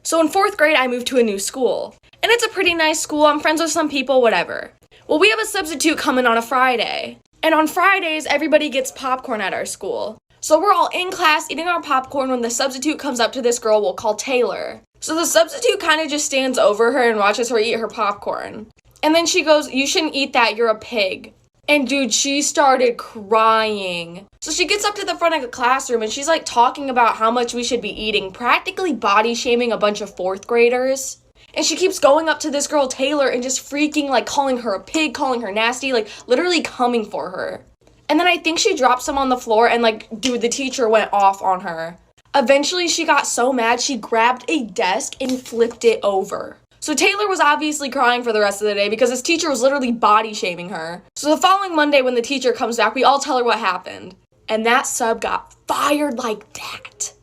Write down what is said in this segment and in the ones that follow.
So in 4th grade, I moved to a new school. And it's a pretty nice school. I'm friends with some people, whatever. Well, we have a substitute coming on a Friday. And on Fridays, everybody gets popcorn at our school. So we're all in class eating our popcorn when the substitute comes up to this girl we'll call Taylor. So the substitute kind of just stands over her and watches her eat her popcorn. And then she goes, "You shouldn't eat that, you're a pig." And dude, she started crying. So she gets up to the front of the classroom and she's like talking about how much we should be eating, practically body shaming a bunch of 4th graders. And she keeps going up to this girl Taylor and just freaking like calling her a pig, calling her nasty, like literally coming for her. And then I think she dropped some on the floor and like, dude, the teacher went off on her. Eventually she got so mad she grabbed a desk and flipped it over. So Taylor was obviously crying for the rest of the day because this teacher was literally body shaming her. So the following Monday when the teacher comes back, we all tell her what happened. And that sub got fired like that.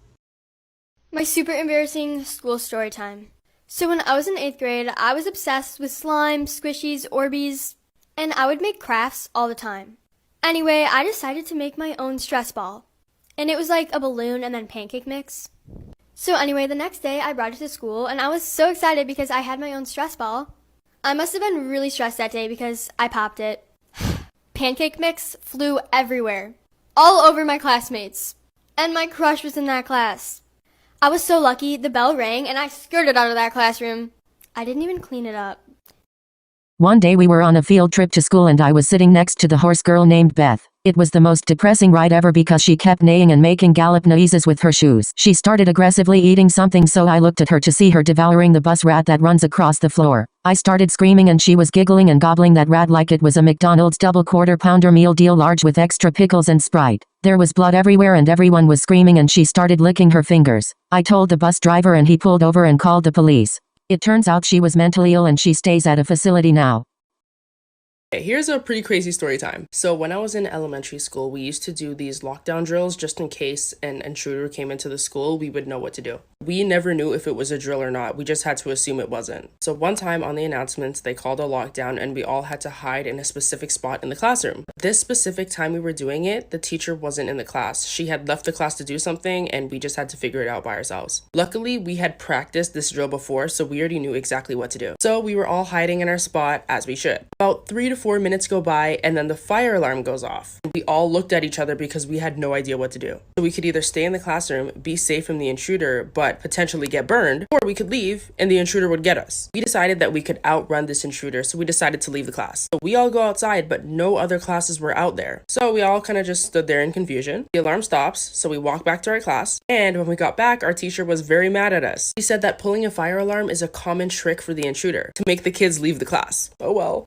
My super embarrassing school story time. So when I was in 8th grade, I was obsessed with slime, squishies, Orbeez, and I would make crafts all the time. Anyway, I decided to make my own stress ball. And it was like a balloon and then pancake mix. So anyway, the next day I brought it to school and I was so excited because I had my own stress ball. I must have been really stressed that day because I popped it. Pancake mix flew everywhere, all over my classmates. And my crush was in that class. I was so lucky, the bell rang and I skirted out of that classroom. I didn't even clean it up. One day we were on a field trip to school and I was sitting next to the horse girl named Beth. It was the most depressing ride ever because she kept neighing and making gallop noises with her shoes. She started aggressively eating something, so I looked at her to see her devouring the bus rat that runs across the floor. I started screaming and she was giggling and gobbling that rat like it was a McDonald's double quarter-pounder meal deal large with extra pickles and Sprite. There was blood everywhere and everyone was screaming and she started licking her fingers. I told the bus driver and he pulled over and called the police. It turns out she was mentally ill and she stays at a facility now. Here's a pretty crazy story time. So when I was in elementary school, we used to do these lockdown drills just in case an intruder came into the school, we would know what to do. We never knew if it was a drill or not. We just had to assume it wasn't. So one time on the announcements, they called a lockdown and we all had to hide in a specific spot in the classroom. This specific time we were doing it, the teacher wasn't in the class. She had left the class to do something and we just had to figure it out by ourselves. Luckily, we had practiced this drill before, so we already knew exactly what to do. So we were all hiding in our spot as we should. About 3 to 4 minutes go by and then the fire alarm goes off. We all looked at each other because we had no idea what to do. So we could either stay in the classroom, be safe from the intruder, but potentially get burned, or we could leave and the intruder would get us. We decided that we could outrun this intruder, so we decided to leave the class. So we all go outside, but no other classes were out there. So we all kind of just stood there in confusion. The alarm stops, so we walk back to our class, and when we got back, our teacher was very mad at us. She said that pulling a fire alarm is a common trick for the intruder to make the kids leave the class. Oh well.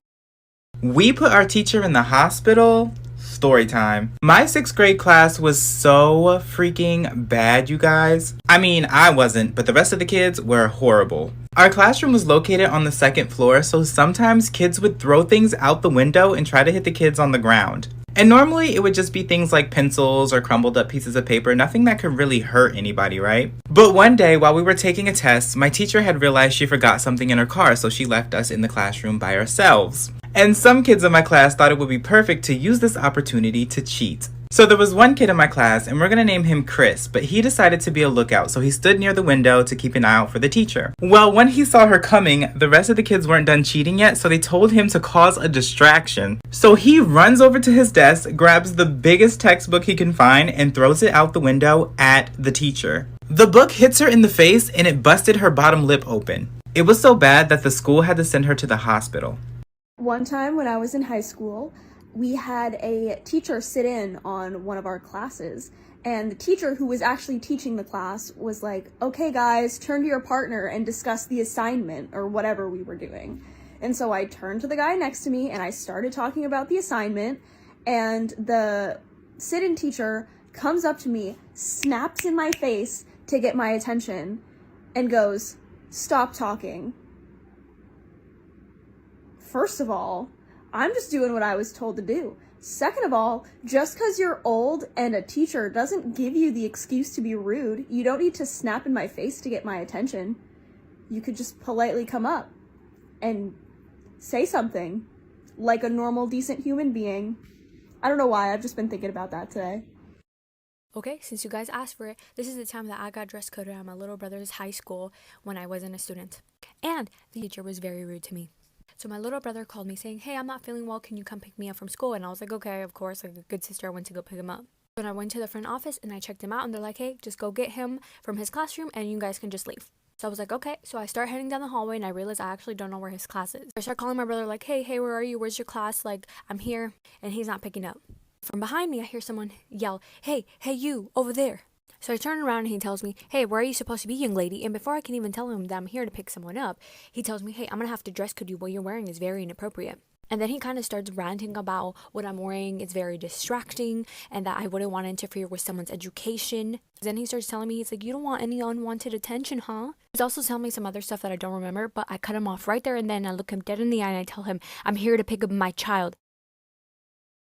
We put our teacher in the hospital. Story time. My 6th grade class was so freaking bad, you guys. I mean, I wasn't, but the rest of the kids were horrible. Our classroom was located on the 2nd floor, so sometimes kids would throw things out the window and try to hit the kids on the ground. And normally it would just be things like pencils or crumbled up pieces of paper, nothing that could really hurt anybody, right? But one day while we were taking a test, my teacher had realized she forgot something in her car, so she left us in the classroom by ourselves. And some kids in my class thought it would be perfect to use this opportunity to cheat. So there was one kid in my class, and we're gonna name him Chris, but he decided to be a lookout, so he stood near the window to keep an eye out for the teacher. Well, when he saw her coming, the rest of the kids weren't done cheating yet, so they told him to cause a distraction. So he runs over to his desk, grabs the biggest textbook he can find, and throws it out the window at the teacher. The book hits her in the face, and it busted her bottom lip open. It was so bad that the school had to send her to the hospital. One time when I was in high school, we had a teacher sit in on one of our classes, and the teacher who was actually teaching the class was like, "Okay guys, turn to your partner and discuss the assignment," or whatever we were doing. And so I turned to the guy next to me and I started talking about the assignment, and the sit-in teacher comes up to me, snaps in my face to get my attention, and goes, "Stop talking." First of all, I'm just doing what I was told to do. Second of all, just because you're old and a teacher doesn't give you the excuse to be rude. You don't need to snap in my face to get my attention. You could just politely come up and say something like a normal, decent human being. I don't know why, I've just been thinking about that today. Okay, since you guys asked for it, this is the time that I got dress coded at my little brother's high school when I wasn't a student. And the teacher was very rude to me. So my little brother called me saying, hey, I'm not feeling well, can you come pick me up from school? And I was like, okay, of course, like a good sister, I went to go pick him up. Then I went to the front office and I checked him out and they're like, hey, just go get him from his classroom and you guys can just leave. So I was like, okay. So I start heading down the hallway and I realize I actually don't know where his class is. I start calling my brother like, hey, where are you? Where's your class? Like, I'm here. And he's not picking up. From behind me, I hear someone yell, hey, you, over there. So I turn around and he tells me, hey, where are you supposed to be, young lady? And before I can even tell him that I'm here to pick someone up, he tells me, hey, I'm going to have to dress code you. What you're wearing is very inappropriate. And then he kind of starts ranting about what I'm wearing is very distracting and that I wouldn't want to interfere with someone's education. Then he starts telling me, he's like, you don't want any unwanted attention, huh? He's also telling me some other stuff that I don't remember, but I cut him off right there and then I look him dead in the eye and I tell him, I'm here to pick up my child.